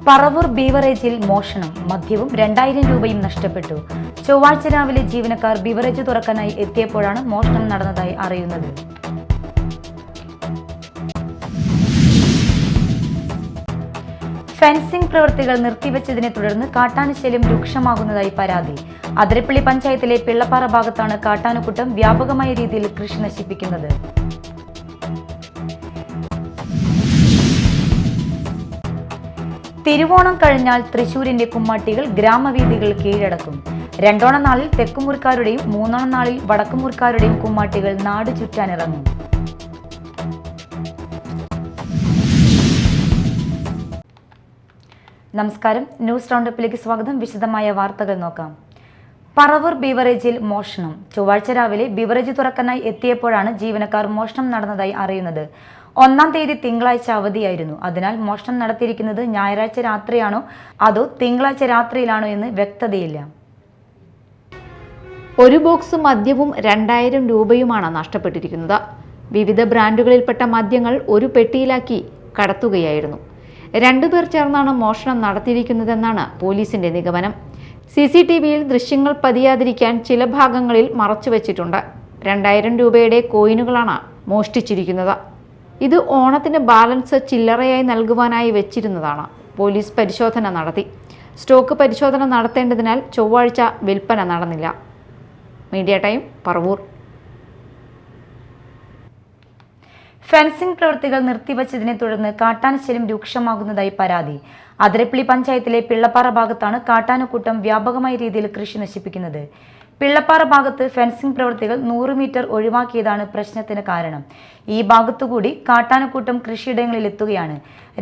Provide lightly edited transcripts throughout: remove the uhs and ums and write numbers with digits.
പറവൂർ ബീവറേജിൽ മോഷണം, മദ്യവും 2000 രൂപയും നഷ്ടപ്പെട്ടു. ചൊവ്വാഴ്ച രാവിലെ ജീവനക്കാർ ബീവറേജ് തുറക്കാനായി എത്തിയപ്പോഴാണ് മോഷണം നടന്നതായി അറിയുന്നത്. ഫെൻസിംഗ് പ്രവൃത്തികൾ നിർത്തിവെച്ചതിനെ തുടർന്ന് കാട്ടാനശല്യം രൂക്ഷമാകുന്നതായി പരാതി. അതിരപ്പള്ളി പഞ്ചായത്തിലെ പിള്ളപ്പാറ ഭാഗത്താണ് കാട്ടാനക്കൂട്ടം വ്യാപകമായ രീതിയിൽ കൃഷി നശിപ്പിക്കുന്നത്. തിരുവോണം കഴിഞ്ഞാൽ തൃശൂരിന്റെ കുമ്മാട്ടികൾ ഗ്രാമവീഥികൾ കീഴടക്കും. രണ്ടോണം നാളിൽ തെക്കുമുറിക്കാരുടെയും മൂന്നോണം നാളിൽ വടക്കുമുറിക്കാരുടെയും കുമ്മാട്ടികൾ നാട് ചുറ്റാനിറങ്ങും. നമസ്കാരം, ന്യൂസ് റൗണ്ടപ്പിലേക്ക് സ്വാഗതം. വിശദമായ വാർത്തകൾ നോക്കാം. പറവൂർ ബീവറേജിൽ മോഷണം. ചൊവ്വാഴ്ച രാവിലെ ബീവറേജ് തുറക്കാനായി എത്തിയപ്പോഴാണ് ജീവനക്കാർ മോഷണം നടന്നതായി അറിയുന്നത്. 1-ാം തീയതി തിങ്കളാഴ്ച അവധിയായിരുന്നു. അതിനാൽ മോഷണം നടത്തിയിരിക്കുന്നത് ഞായറാഴ്ച രാത്രിയാണോ അതോ തിങ്കളാഴ്ച രാത്രിയിലാണോ എന്ന് വ്യക്തതയില്ല. ഒരു ബോക്സ് മദ്യവും 2000 രൂപയുമാണ് നഷ്ടപ്പെട്ടിരിക്കുന്നത്. വിവിധ ബ്രാൻഡുകളിൽപ്പെട്ട മദ്യങ്ങൾ ഒരു പെട്ടിയിലാക്കി കടത്തുകയായിരുന്നു. 2 പേർ ചേർന്നാണ് മോഷണം നടത്തിയിരിക്കുന്നതെന്നാണ് പോലീസിന്റെ നിഗമനം. CCTVയിൽ ദൃശ്യങ്ങൾ പതിയാതിരിക്കാൻ ചില ഭാഗങ്ങളിൽ മറച്ചുവെച്ചിട്ടുണ്ട്. 2000 രൂപയുടെ കോയിനുകളാണ് മോഷ്ടിച്ചിരിക്കുന്നത്. ഇത് ഓണത്തിന് ബാലൻസ് ചില്ലറയായി നൽകുവാനായി വെച്ചിരുന്നതാണ്. പോലീസ് പരിശോധന നടത്തി. സ്റ്റോക്ക് പരിശോധന നടത്തേണ്ടതിനാൽ ചൊവ്വാഴ്ച വിൽപ്പന നടന്നില്ല. Media time, Paravur. ഫെൻസിംഗ് പ്രവൃത്തികൾ നിർത്തിവച്ചതിനെ തുടർന്ന് കാട്ടാനശല്യം രൂക്ഷമാകുന്നതായി പരാതി. അതിരപ്പള്ളി പഞ്ചായത്തിലെ പിള്ളപ്പാറ ഭാഗത്താണ് കാട്ടാനക്കൂട്ടം വ്യാപകമായ രീതിയിൽ കൃഷി നശിപ്പിക്കുന്നത്. പിള്ളപ്പാറ ഭാഗത്ത് ഫെൻസിംഗ് പ്രവൃത്തികൾ 100 മീറ്റർ ഒഴിവാക്കിയതാണ് പ്രശ്നത്തിന് കാരണം. ഈ ഭാഗത്തുകൂടി കാട്ടാനക്കൂട്ടം കൃഷിയിടങ്ങളിൽ എത്തുകയാണ്.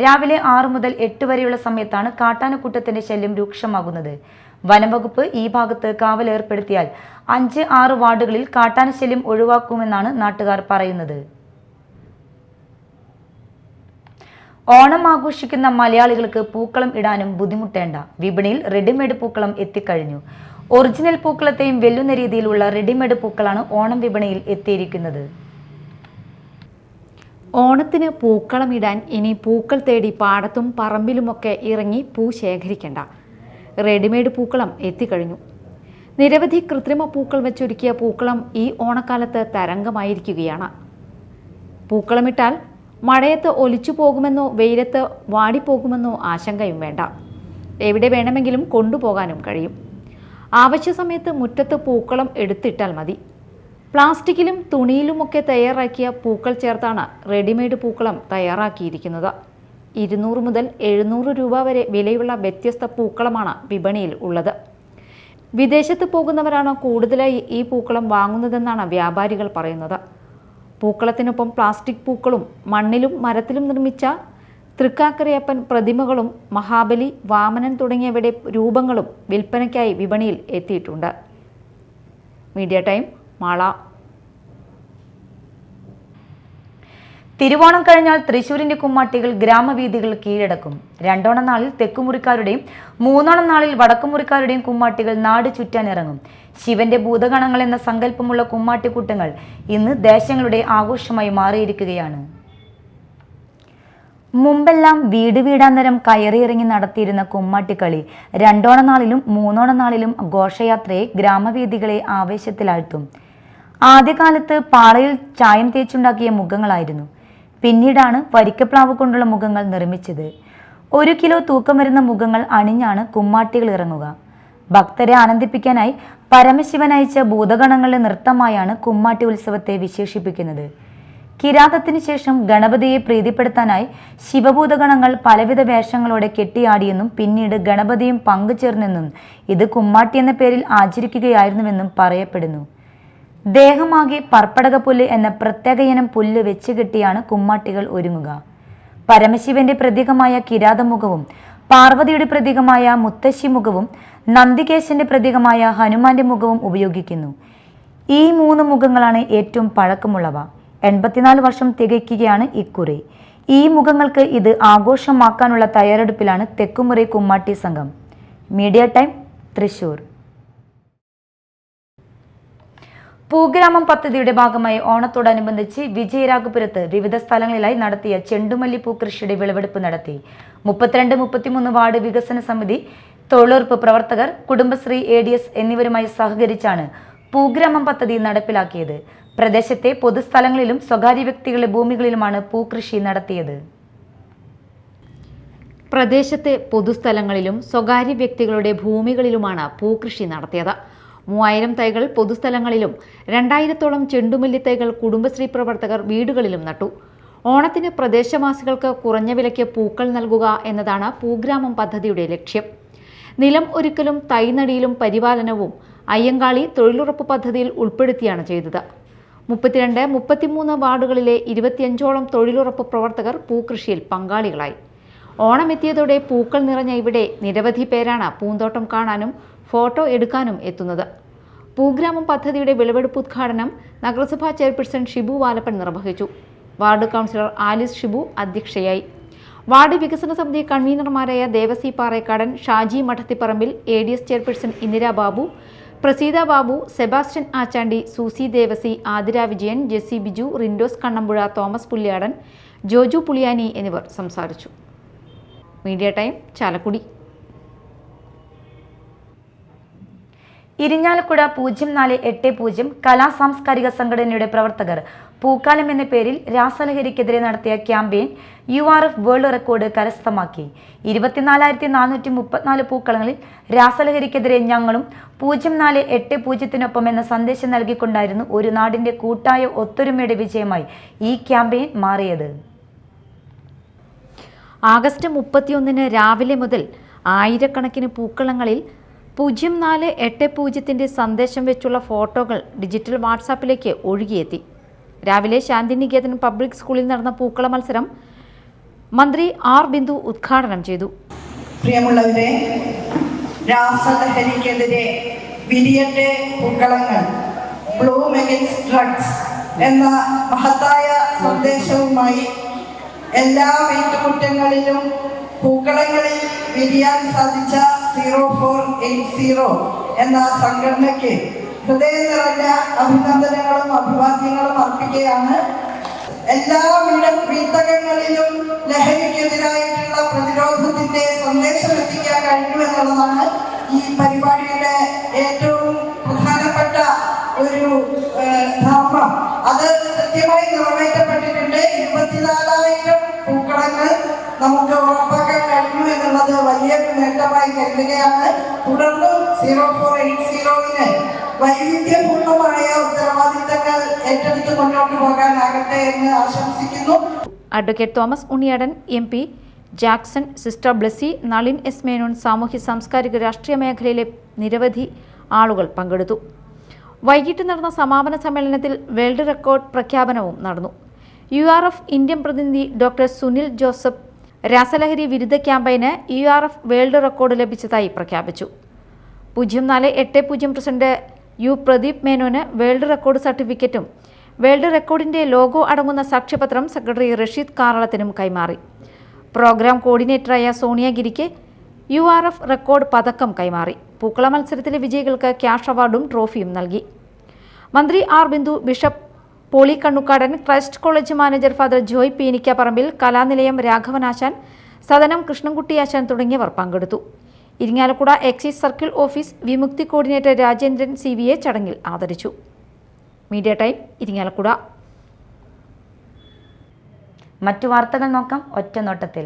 രാവിലെ 6 മുതൽ 8 വരെയുള്ള സമയത്താണ് കാട്ടാനക്കൂട്ടത്തിന്റെ ശല്യം രൂക്ഷമാകുന്നത്. വനംവകുപ്പ് ഈ ഭാഗത്ത് കാവലേർപ്പെടുത്തിയാൽ 5-6 വാർഡുകളിൽ കാട്ടാനശല്യം ഒഴിവാക്കുമെന്നാണ് നാട്ടുകാർ പറയുന്നത്. ഓണം ആഘോഷിക്കുന്ന മലയാളികൾക്ക് പൂക്കളം ഇടാനും ബുദ്ധിമുട്ടേണ്ട. വിപണിയിൽ റെഡിമെയ്ഡ് പൂക്കളം എത്തിക്കഴിഞ്ഞു. ഒറിജിനൽ പൂക്കളത്തെയും വെല്ലുന്ന രീതിയിലുള്ള റെഡിമെയ്ഡ് പൂക്കളാണ് ഓണം വിപണിയിൽ എത്തിയിരിക്കുന്നത്. ഓണത്തിന് പൂക്കളം ഇടാൻ ഇനി പൂക്കൾ തേടി പാടത്തും പറമ്പിലുമൊക്കെ ഇറങ്ങി പൂ ശേഖരിക്കേണ്ട. റെഡിമെയ്ഡ് പൂക്കളം എത്തിക്കഴിഞ്ഞു. നിരവധി കൃത്രിമ പൂക്കൾ വെച്ചൊരുക്കിയ പൂക്കളം ഈ ഓണക്കാലത്ത് തരംഗമായിരിക്കുകയാണ്. പൂക്കളമിട്ടാൽ മഴയത്ത് ഒലിച്ചു പോകുമെന്നോ വെയിലത്ത് വാടിപ്പോകുമെന്നോ ആശങ്കയും വേണ്ട. എവിടെ വേണമെങ്കിലും കൊണ്ടുപോകാനും കഴിയും. ആവശ്യ സമയത്ത് മുറ്റത്ത് പൂക്കളം എടുത്തിട്ടാൽ മതി. പ്ലാസ്റ്റിക്കിലും തുണിയിലുമൊക്കെ തയ്യാറാക്കിയ പൂക്കൾ ചേർത്താണ് റെഡിമെയ്ഡ് പൂക്കളം തയ്യാറാക്കിയിരിക്കുന്നത്. 200 മുതൽ 700 രൂപ വരെ വിലയുള്ള വ്യത്യസ്ത പൂക്കളമാണ് വിപണിയിൽ ഉള്ളത്. വിദേശത്ത് പോകുന്നവരാണ് കൂടുതലായി ഈ പൂക്കളം വാങ്ങുന്നതെന്നാണ് വ്യാപാരികൾ പറയുന്നത്. പൂക്കളത്തിനൊപ്പം പ്ലാസ്റ്റിക് പൂക്കളും മണ്ണിലും മരത്തിലും നിർമ്മിച്ച തൃക്കാക്കരയപ്പൻ പ്രതിമകളും മഹാബലി, വാമനൻ തുടങ്ങിയവയുടെ രൂപങ്ങളും വിൽപ്പനയ്ക്കായി വിപണിയിൽ എത്തിയിട്ടുണ്ട്. Media time, Mala. തിരുവോണം കഴിഞ്ഞാൽ തൃശൂരിന്റെ കുമ്മാട്ടികൾ ഗ്രാമവീഥികൾ കീഴടക്കും. രണ്ടോണം നാളിൽ തെക്കുമുറിക്കാരുടെയും മൂന്നോണം നാളിൽ വടക്കുമുറിക്കാരുടെയും കുമ്മാട്ടികൾ നാട് ചുറ്റാനിറങ്ങും. ശിവന്റെ ഭൂതഗണങ്ങൾ എന്ന സങ്കല്പമുള്ള കുമ്മാട്ടിക്കൂട്ടങ്ങൾ ഇന്ന് ദേശങ്ങളുടെ ആഘോഷമായി മാറിയിരിക്കുകയാണ്. മുമ്പെല്ലാം വീട് വീടാന്തരം കയറിയിറങ്ങി നടത്തിയിരുന്ന കുമ്മാട്ടിക്കളി രണ്ടോണം നാളിലും മൂന്നോണം നാളിലും ഘോഷയാത്രയെ ഗ്രാമവീഥികളെ ആവേശത്തിലാഴ്ത്തും. ആദ്യകാലത്ത് പാളയിൽ ചായം തേച്ചുണ്ടാക്കിയ മുഖങ്ങളായിരുന്നു. പിന്നീടാണ് വരിക്കപ്ലാവ് കൊണ്ടുള്ള മുഖങ്ങൾ നിർമ്മിച്ചത്. 1 കിലോ തൂക്കം വരുന്ന മുഖങ്ങൾ അണിഞ്ഞാണ് കുമ്മാട്ടികൾ ഇറങ്ങുക. ഭക്തരെ ആനന്ദിപ്പിക്കാനായി പരമശിവൻ അയച്ച ഭൂതഗണങ്ങളുടെ നൃത്തമായാണ് കുമ്മാട്ടി ഉത്സവത്തെ വിശേഷിപ്പിക്കുന്നത്. കിരാതത്തിന് ശേഷം ഗണപതിയെ പ്രീതിപ്പെടുത്താനായി ശിവഭൂതഗണങ്ങൾ പലവിധ വേഷങ്ങളോടെ കെട്ടിയാടിയെന്നും പിന്നീട് ഗണപതിയും പങ്കുചേർന്നെന്നും ഇത് കുമ്മാട്ടി എന്ന പേരിൽ ആചരിക്കുകയായിരുന്നുവെന്നും പറയപ്പെടുന്നു. ദേഹമാകെ പർപ്പടകപ്പുല്ല് എന്ന പ്രത്യേകയിനം പുല്ല് വെച്ച് കെട്ടിയാണ് കുമ്മാട്ടികൾ ഒരുങ്ങുക. പരമശിവന്റെ പ്രതീകമായ കിരാതമുഖവും പാർവതിയുടെ പ്രതീകമായ മുത്തശ്ശി മുഖവും നന്ദികേശന്റെ പ്രതീകമായ ഹനുമാന്റെ മുഖവും ഉപയോഗിക്കുന്നു. ഈ 3 മുഖങ്ങളാണ് ഏറ്റവും പഴക്കമുള്ളവ. 84 വർഷം തികയ്ക്കുകയാണ് ഇക്കുറി. ഈ മുഖങ്ങൾക്ക് ഇത് ആഘോഷമാക്കാനുള്ള തയ്യാറെടുപ്പിലാണ് തെക്കുമുറി കുമ്മാട്ടി സംഘം. Media time, Thrissur. പൂഗ്രാമം പദ്ധതിയുടെ ഭാഗമായി ഓണത്തോടനുബന്ധിച്ച് വിജയരാഘപുരത്ത് വിവിധ സ്ഥലങ്ങളിലായി നടത്തിയ ചെണ്ടുമല്ലി പൂക്കൃഷിയുടെ വിളവെടുപ്പ് നടത്തി. 32-33 വാർഡ് വികസന സമിതി, തൊഴിലുറപ്പ് പ്രവർത്തകർ, കുടുംബശ്രീ, ADS എന്നിവരുമായി സഹകരിച്ചാണ് പൂഗ്രാമം പദ്ധതി നടപ്പിലാക്കിയത്. പ്രദേശത്തെ പൊതുസ്ഥലങ്ങളിലും സ്വകാര്യ വ്യക്തികളുടെ ഭൂമികളിലുമാണ് പൂക്കൃഷി നടത്തിയത്. പ്രദേശത്തെ പൊതുസ്ഥലങ്ങളിലും സ്വകാര്യ വ്യക്തികളുടെ ഭൂമികളിലുമാണ് പൂക്കൃഷി നടത്തിയത്. 3000 തൈകൾ പൊതുസ്ഥലങ്ങളിലും 2000-ഓളം ചെണ്ടുമല്ലി തൈകൾ കുടുംബശ്രീ പ്രവർത്തകർ വീടുകളിലും നട്ടു. ഓണത്തിന് പ്രദേശവാസികൾക്ക് കുറഞ്ഞ വിലയ്ക്ക് പൂക്കൾ നൽകുക എന്നതാണ് പൂഗ്രാമം പദ്ധതിയുടെ ലക്ഷ്യം. നിലം ഒരുക്കലും തൈനടിയിലും പരിപാലനവും അയ്യങ്കാളി തൊഴിലുറപ്പ് പദ്ധതിയിൽ ഉൾപ്പെടുത്തിയാണ് ചെയ്തത്. 32-33 വാർഡുകളിലെ 25ഓളം തൊഴിലുറപ്പ് പ്രവർത്തകർ പൂക്കൃഷിയിൽ പങ്കാളികളായി. ഓണമെത്തിയതോടെ പൂക്കൾ നിറഞ്ഞ ഇവിടെ നിരവധി പേരാണ് പൂന്തോട്ടം കാണാനും ഫോട്ടോ എടുക്കാനും എത്തുന്നത്. പൂഗ്രാമം പദ്ധതിയുടെ വിളവെടുപ്പ് ഉദ്ഘാടനം നഗരസഭാ ചെയർപേഴ്സൺ ഷിബു വാലപ്പൻ നിർവഹിച്ചു. വാർഡ് കൗൺസിലർ ആലിസ് ഷിബു അധ്യക്ഷയായി. വാർഡ് വികസന സമിതി കൺവീനർമാരായ Devasi Parekkadan, Shaji Madathiparambil, ADS chairperson Indira Babu, Praseetha Babu, Sebastian Achandi, Susie Devasi, Athira Vijayan, Jessy Biju, Rindos Kannambuzha, Thomas Pulyadan, Joju Puliyani എന്നിവർ സംസാരിച്ചു. Media time, Chalakudy. ഇരിഞ്ഞാലക്കുട 0480 കലാ സാംസ്കാരിക സംഘടനയുടെ പ്രവർത്തകർ പൂക്കാലം എന്ന പേരിൽ രാസലഹരിക്കെതിരെ നടത്തിയ ക്യാമ്പയിൻ URF വേൾഡ് റെക്കോർഡ് കരസ്ഥമാക്കി. 24,434 പൂക്കളങ്ങളിൽ രാസലഹരിക്കെതിരെ ഞങ്ങളും 0480 എന്ന സന്ദേശം നൽകിക്കൊണ്ടായിരുന്നു ഒരു നാടിന്റെ കൂട്ടായ ഒത്തൊരുമയുടെ വിജയമായി ഈ ക്യാമ്പയിൻ മാറിയത്. ആഗസ്റ്റ് 31 രാവിലെ മുതൽ ആയിരക്കണക്കിന് പൂക്കളങ്ങളിൽ 0480 സന്ദേശം വെച്ചുള്ള ഫോട്ടോകൾ ഡിജിറ്റൽ വാട്സാപ്പിലേക്ക് ഒഴുകിയെത്തി. രാവിലെ ശാന്തിനികേതൻ പബ്ലിക് സ്കൂളിൽ നടന്ന പൂക്കള മത്സരം മന്ത്രി R. ബിന്ദു ഉദ്ഘാടനം ചെയ്തു. പ്രിയമുള്ളവരെ, രാസലഹരിക്കെതിരെ വിരിയട്ടെ പൂക്കളങ്ങൾ, ബ്ലൂം അഗെയിൻസ്റ്റ് ഡ്രഗ്സ് എന്ന മഹത്തായ സന്ദേശവുമായി എല്ലാ വീട്ടുമുറ്റങ്ങളിലും പൂക്കളങ്ങളിൽ വിരിയാൻ സാധിച്ച 0480 എന്ന സംഘടനയ്ക്ക് ഹൃദയം നിറഞ്ഞ അഭിനന്ദനങ്ങളും അഭിവാദ്യങ്ങളും അർപ്പിക്കുകയാണ്. എല്ലാ വീട്ടകങ്ങളിലും ലഹരിക്കെതിരായിട്ടുള്ള പ്രതിരോധത്തിന്റെ സന്ദേശം എത്തിക്കാൻ കഴിഞ്ഞു എന്നുള്ളതാണ് ഈ പരിപാടിയുടെ ഏറ്റവും പ്രധാനപ്പെട്ട ഒരു ധർമ്മം. അത് കൃത്യമായി നിറവേറ്റപ്പെട്ടിട്ടുണ്ട്. 24,000 പൂക്കളങ്ങൾ നമുക്ക് ഉറപ്പാക്കാൻ കഴിഞ്ഞു എന്നുള്ളത് വലിയൊരു നേട്ടമായി കരുതുകയാണ്. തുടർന്നും 0480 വൈവിധ്യപൂർണമായ ഉത്തരവാദിത്തങ്ങൾ ഏറ്റെടുത്ത് മുന്നോട്ട് പോകാനാകട്ടെ എന്ന് ആശംസിക്കുന്നു. Advocate Thomas Unniyadan MP, Jackson, sister Blessy, Nalin S. Menon, സാമൂഹ്യ സാംസ്കാരിക രാഷ്ട്രീയ മേഖലയിലെ നിരവധി ആളുകൾ പങ്കെടുത്തു. വൈകിട്ട് നടന്ന സമാപന സമ്മേളനത്തിൽ വേൾഡ് റെക്കോർഡ് പ്രഖ്യാപനവും നടന്നു. URF ഇന്ത്യൻ പ്രതിനിധി ഡോക്ടർ സുനിൽ ജോസഫ് രാസലഹരി വിരുദ്ധ ക്യാമ്പയിന് URF വേൾഡ് റെക്കോർഡ് ലഭിച്ചതായി പ്രഖ്യാപിച്ചു. 0480 പ്രസിഡന്റ് U. പ്രദീപ് മേനോന് വേൾഡ് റെക്കോർഡ് സർട്ടിഫിക്കറ്റും വേൾഡ് റെക്കോർഡിന്റെ ലോഗോ അടങ്ങുന്ന സാക്ഷ്യപത്രം സെക്രട്ടറി റഷീദ് കാറളത്തിനും കൈമാറി. പ്രോഗ്രാം കോർഡിനേറ്ററായ സോണിയഗിരിക്ക് URF റെക്കോർഡ് പതക്കം കൈമാറി. പൂക്കള മത്സരത്തിലെ വിജയികൾക്ക് ക്യാഷ് അവാർഡും ട്രോഫിയും നൽകി. മന്ത്രി R. Bindu, bishop Pauly Kannookadan, Christ college manager father Joy Peenikkaparambil, Kalanilayam രാഘവനാശാൻ, സദനം കൃഷ്ണൻകുട്ടിയാശാൻ തുടങ്ങിയവർ പങ്കെടുത്തു. Irinjalakuda excise circle office Vimukthi coordinator Rajendran CV ചടങ്ങിൽ ആദരിച്ചു. Media time, Irinjalakuda. മറ്റു വാർത്തകൾ നോക്കാം ഒറ്റനോട്ടത്തിൽ.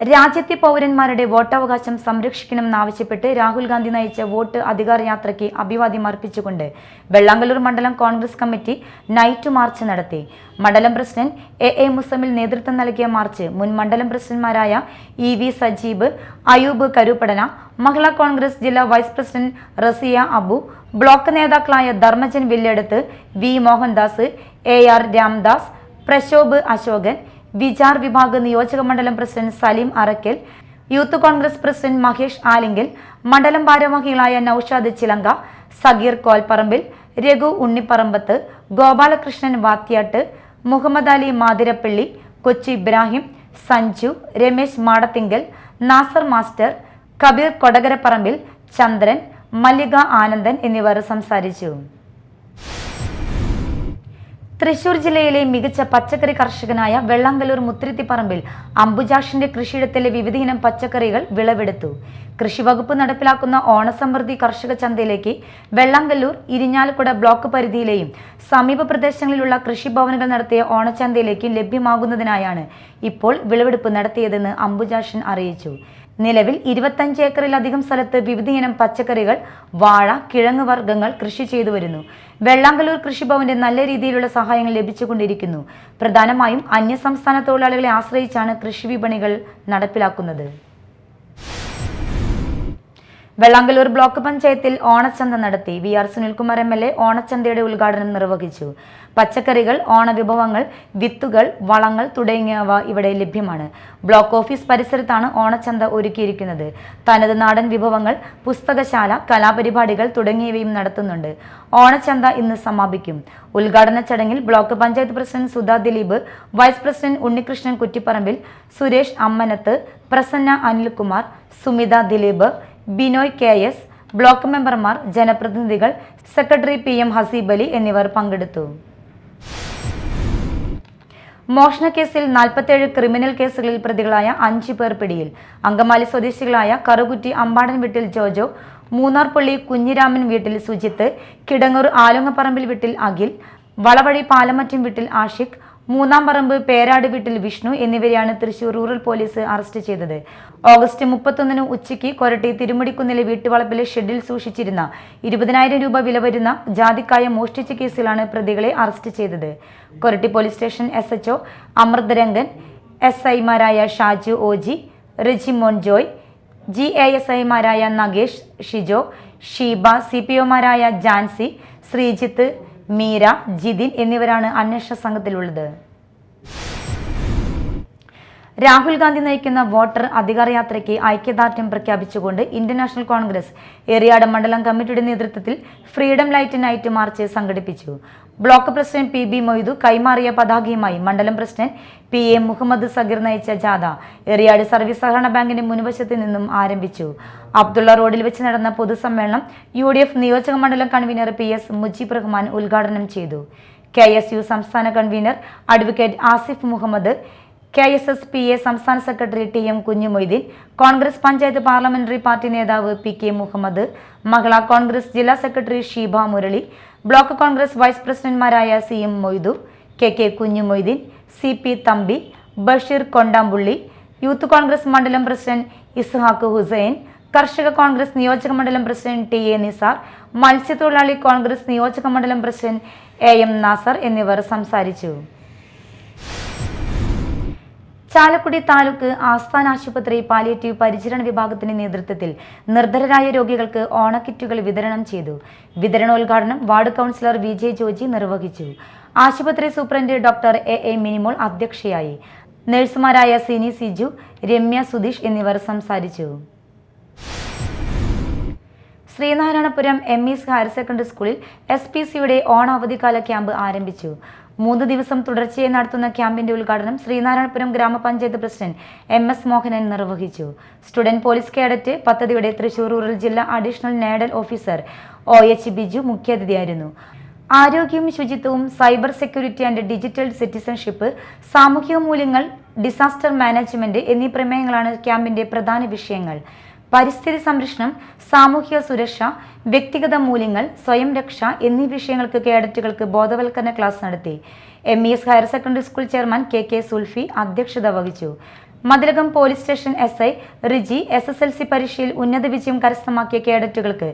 രാജ്യത്തെ പൗരന്മാരുടെ വോട്ടവകാശം സംരക്ഷിക്കണമെന്നാവശ്യപ്പെട്ട് രാഹുൽ ഗാന്ധി നയിച്ച വോട്ട് അധികാർ യാത്രയ്ക്ക് അഭിവാദ്യം അർപ്പിച്ചുകൊണ്ട് വെള്ളാങ്കല്ലൂർ മണ്ഡലം കോൺഗ്രസ് കമ്മിറ്റി നൈറ്റ് മാർച്ച് നടത്തി. മണ്ഡലം പ്രസിഡന്റ് AA മുസമിൽ നേതൃത്വം നൽകിയ മാർച്ച് മുൻ മണ്ഡലം പ്രസിഡന്റുമാരായ EV സജീബ്, അയൂബ് കരുപ്പടന, മഹിളാ കോൺഗ്രസ് ജില്ലാ vice president Raziya Abu, block നേതാക്കളായ ധർമ്മജൻ വില്ലേടത്ത്, V. മോഹൻദാസ്, AR രാംദാസ്, പ്രശോഭ് അശോകൻ, വിചാർ വിഭാഗ് നിയോജക മണ്ഡലം president Salim Arakkal, youth Congress president Mahesh Alinkal, മണ്ഡലം ഭാരവാഹികളായ നൌഷാദ് ചിലങ്ക, സഗീർ കോൽപ്പറമ്പിൽ, രഘു ഉണ്ണിപ്പറമ്പത്ത്, ഗോപാലകൃഷ്ണൻ വാത്യാട്ട്, മുഹമ്മദ് അലി മാതിരപ്പള്ളി, കൊച്ചി ഇബ്രാഹിം, സഞ്ജു, രമേശ് മാടത്തിങ്കൽ, നാസർ മാസ്റ്റർ, കബീർ കൊടകരപ്പറമ്പിൽ, ചന്ദ്രൻ, മല്ലിക ആനന്ദൻ എന്നിവർ സംസാരിച്ചു. തൃശൂർ ജില്ലയിലെ മികച്ച പച്ചക്കറി കർഷകനായ വെള്ളാങ്കല്ലൂർ മുത്തിരിത്തിപ്പറമ്പിൽ അംബുജാഷിന്റെ കൃഷിയിടത്തിലെ വിവിധയിനം പച്ചക്കറികൾ വിളവെടുത്തു. കൃഷിവകുപ്പ് നടപ്പിലാക്കുന്ന ഓണസമൃദ്ധി കർഷക ചന്തയിലേക്ക് വെള്ളാങ്കല്ലൂർ, ഇരിഞ്ഞാലക്കുട ബ്ലോക്ക് പരിധിയിലെയും സമീപ പ്രദേശങ്ങളിലുള്ള കൃഷിഭവനുകൾ നടത്തിയ ഓണച്ചന്തയിലേക്ക് ലഭ്യമാകുന്നതിനായാണ് ഇപ്പോൾ വിളവെടുപ്പ് നടത്തിയതെന്ന് അംബുജാഷൻ അറിയിച്ചു. നിലവിൽ 25 ഏക്കറിലധികം സ്ഥലത്ത് വിവിധയിനം പച്ചക്കറികൾ, വാഴ, കിഴങ്ങ് വർഗ്ഗങ്ങൾ കൃഷി ചെയ്തു വരുന്നു. വെള്ളാങ്കല്ലൂർ കൃഷിഭവന്റെ നല്ല രീതിയിലുള്ള സഹായങ്ങൾ ലഭിച്ചുകൊണ്ടിരിക്കുന്നു. പ്രധാനമായും അന്യസംസ്ഥാന തൊഴിലാളികളെ ആശ്രയിച്ചാണ് കൃഷി വിപണികൾ നടപ്പിലാക്കുന്നത്. വെള്ളാങ്കല്ലൂർ ബ്ലോക്ക് പഞ്ചായത്തിൽ ഓണച്ചന്ത നടത്തി. VR സുനിൽകുമാർ MLA ഓണച്ചന്തയുടെ ഉദ്ഘാടനം നിർവഹിച്ചു. പച്ചക്കറികൾ, ഓണവിഭവങ്ങൾ, വിത്തുകൾ, വളങ്ങൾ തുടങ്ങിയവ ഇവിടെ ലഭ്യമാണ്. ബ്ലോക്ക് ഓഫീസ് പരിസരത്താണ് ഓണച്ചന്ത ഒരുക്കിയിരിക്കുന്നത്. തനത് നാടൻ വിഭവങ്ങൾ, പുസ്തകശാല, കലാപരിപാടികൾ തുടങ്ങിയവയും നടത്തുന്നുണ്ട്. ഓണച്ചന്ത ഇന്ന് സമാപിക്കും. ഉദ്ഘാടന ചടങ്ങിൽ block panchayat president Sudha Dileep, vice president Unnikrishnan Kuttiparambil, Suresh Ammanath, Prasanna Anilkumar, Sumitha Dileep, Binoy KS, block മെമ്പർമാർ, ജനപ്രതിനിധികൾ, സെക്രട്ടറി PM ഹസീബ് അലി എന്നിവർ പങ്കെടുത്തു. മോഷണക്കേസിൽ 47 ക്രിമിനൽ കേസുകളിൽ പ്രതികളായ 5 പേർ പിടിയിൽ. അങ്കമാലി സ്വദേശികളായ കറുകുറ്റി അമ്പാടൻ വീട്ടിൽ ജോജോ, മൂന്നാർപ്പള്ളി കുഞ്ഞിരാമൻ വീട്ടിൽ സുജിത്ത്, കിടങ്ങൂർ ആലുങ്ങപ്പറമ്പിൽ വീട്ടിൽ അഖിൽ, വളവഴി പാലമറ്റം വീട്ടിൽ ആഷിഖ്, മൂന്നാം പറമ്പ് പേരാട് വീട്ടിൽ വിഷ്ണു എന്നിവരെയാണ് തൃശൂർ റൂറൽ പോലീസ് അറസ്റ്റ് ചെയ്തത്. ഓഗസ്റ്റ് 31 ഉച്ചയ്ക്ക് കൊരട്ടി തിരുമുടിക്കുന്നിലെ വീട്ടുവളപ്പിലെ ഷെഡിൽ സൂക്ഷിച്ചിരുന്ന 20,000 രൂപ വില വരുന്ന ജാതിക്കായ മോഷ്ടിച്ച കേസിലാണ് പ്രതികളെ അറസ്റ്റ് ചെയ്തത്. Koratty police station SHO Amritharangan, SI മാരായ ഷാജു OG, റെജിമോൻ ജോയ്, GASI മാരായ നഗേഷ്, ഷിജോ, ഷീബ, CPO മാരായ ജാൻസി, ശ്രീജിത്ത്, മീര, ജിതിൻ എന്നിവരാണ് അന്വേഷണ സംഘത്തിലുള്ളത്. രാഹുൽ ഗാന്ധി നയിക്കുന്ന വോട്ടർ അധികാര യാത്രയ്ക്ക് ഐക്യദാർഢ്യം പ്രഖ്യാപിച്ചുകൊണ്ട് ഇന്ത്യൻ നാഷണൽ കോൺഗ്രസ് ഏറിയാട് മണ്ഡലം കമ്മിറ്റിയുടെ നേതൃത്വത്തിൽ ഫ്രീഡം ലൈറ്റ് നൈറ്റ് മാർച്ച് സംഘടിപ്പിച്ചു. ബ്ലോക്ക് പ്രസിഡന്റ് PB മൊയ്തു കൈമാറിയ പതാകയുമായി മണ്ഡലം പ്രസിഡന്റ് PA മുഹമ്മദ് സഗീർ നയിച്ച ജാഥ ഏറിയാട് സർവീസ് സഹകരണ ബാങ്കിന്റെ മുൻവശത്ത് നിന്നും ആരംഭിച്ചു. അബ്ദുള്ള റോഡിൽ വെച്ച് നടന്ന പൊതുസമ്മേളനം UDF നിയോജക മണ്ഡലം കൺവീനർ PS മുജീബ് റഹ്മാൻ ഉദ്ഘാടനം ചെയ്തു. KSU സംസ്ഥാന convener advocate Asif Muhammad, KSSPA സംസ്ഥാന secretary TM Kunhumoideen, Congress panchayat parliamentary party നേതാവ് PK മുഹമ്മദ്, മഹിളാ കോൺഗ്രസ് ജില്ലാ secretary Sheeba Murali, block Congress vice പ്രസിഡന്റ്മാരായ CM Moidu, KK Kunhumoideen, CP Thampi, Basheer Kondampulli, youth Congress മണ്ഡലം പ്രസിഡന്റ് ഇസ്ഹാഖ് ഹുസൈൻ, കർഷക കോൺഗ്രസ് നിയോജക മണ്ഡലം പ്രസിഡന്റ് TA നിസാർ, മത്സ്യത്തൊഴിലാളി കോൺഗ്രസ് നിയോജക മണ്ഡലം പ്രസിഡന്റ് AM നാസർ എന്നിവർ സംസാരിച്ചു. ചാലക്കുടി താലൂക്ക് ആസ്ഥാന ആശുപത്രി പാലിയേറ്റീവ് പരിചരണ വിഭാഗത്തിന്റെ നേതൃത്വത്തിൽ നിർധരരായ രോഗികൾക്ക് ഓണക്കിറ്റുകൾ വിതരണം ചെയ്തു. വിതരണോദ്ഘാടനം വാർഡ് കൗൺസിലർ VJ ജോജി നിർവഹിച്ചു. ആശുപത്രി സൂപ്രണ്ട് ഡോക്ടർ AA മിനിമോൾ അധ്യക്ഷയായി. നഴ്സുമാരായ സിനി സിജു, രമ്യ സുധീഷ് എന്നിവർ സംസാരിച്ചു. ശ്രീനാരായണപുരം MES ഹയർ സെക്കൻഡറി സ്കൂളിൽ SPCയുടെ ഓണാവധിക്കാല ക്യാമ്പ് ആരംഭിച്ചു. 3 ദിവസം തുടർച്ചയായി നടത്തുന്ന ക്യാമ്പിന്റെ ഉദ്ഘാടനം ശ്രീനാരായണപുരം ഗ്രാമപഞ്ചായത്ത് പ്രസിഡന്റ് MS മോഹനൻ നിർവഹിച്ചു. സ്റ്റുഡന്റ് പോലീസ് കേഡറ്റ് പദ്ധതിയുടെ തൃശൂർ റൂറൽ ജില്ലാ additional nodal officer OH Biju മുഖ്യാതിഥിയായിരുന്നു. ആരോഗ്യവും ശുചിത്വവും, സൈബർ സെക്യൂരിറ്റി ആൻഡ് ഡിജിറ്റൽ സിറ്റിസൺഷിപ്പ്, സാമൂഹിക മൂല്യങ്ങൾ, ഡിസാസ്റ്റർ മാനേജ്മെന്റ് എന്നീ പ്രമേയങ്ങളാണ് ക്യാമ്പിന്റെ പ്രധാന വിഷയങ്ങൾ. പരിസ്ഥിതി സംരക്ഷണം, സാമൂഹിക സുരക്ഷ, വ്യക്തിഗത മൂല്യങ്ങൾ, സ്വയം രക്ഷ എന്നീ വിഷയങ്ങൾക്ക് കേഡറ്റുകൾക്ക് ബോധവൽക്കരണ ക്ലാസ് നടത്തി. MES higher secondary school chairman KK Sulfi അധ്യക്ഷത വഹിച്ചു. Mathilakam police station SI Riji SSLC പരീക്ഷയിൽ ഉന്നത വിജയം കരസ്ഥമാക്കിയ കേഡറ്റുകൾക്ക്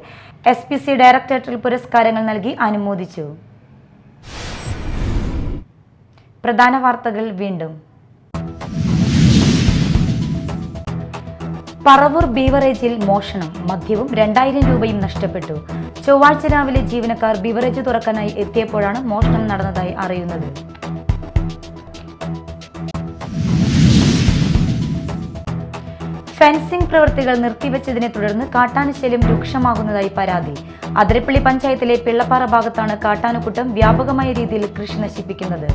SPC ഡയറക്ടറേറ്റിൽ പുരസ്കാരങ്ങൾ നൽകി അനുമോദിച്ചു. പ്രധാന വാർത്തകൾ വീണ്ടും. പറവൂർ ബീവറേജിൽ മോഷണം, മദ്യവും 2000 രൂപയും നഷ്ടപ്പെട്ടു. ചൊവ്വാഴ്ച രാവിലെ ജീവനക്കാർ ബീവറേജ് തുറക്കാനായി എത്തിയപ്പോഴാണ് മോഷണം നടന്നതായി അറിയുന്നത്. ഫെൻസിംഗ് പ്രവൃത്തികൾ നിർത്തിവെച്ചതിനെ തുടർന്ന് കാട്ടാനശല്യം രൂക്ഷമാകുന്നതായി പരാതി. അതിരപ്പള്ളി പഞ്ചായത്തിലെ പിള്ളപ്പാറ ഭാഗത്താണ് കാട്ടാനക്കൂട്ടം വ്യാപകമായ രീതിയിൽ കൃഷി നശിപ്പിക്കുന്നത്.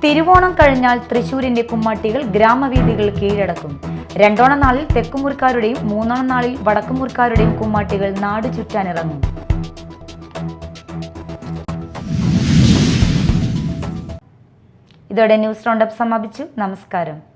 തിരുവോണം കഴിഞ്ഞാൽ തൃശൂരിന്റെ കുമ്മാട്ടികൾ ഗ്രാമവീഥികൾ കീഴടക്കും. രണ്ടോണം നാളിൽ തെക്കുമുറിക്കാരുടെയും മൂന്നോണം നാളിൽ വടക്കുമുറിക്കാരുടെയും കുമ്മാട്ടികൾ നാട് ചുറ്റാനിറങ്ങും. ഇതോടെ ന്യൂസ് റൗണ്ടപ്പ് സമാപിച്ചു. നമസ്കാരം.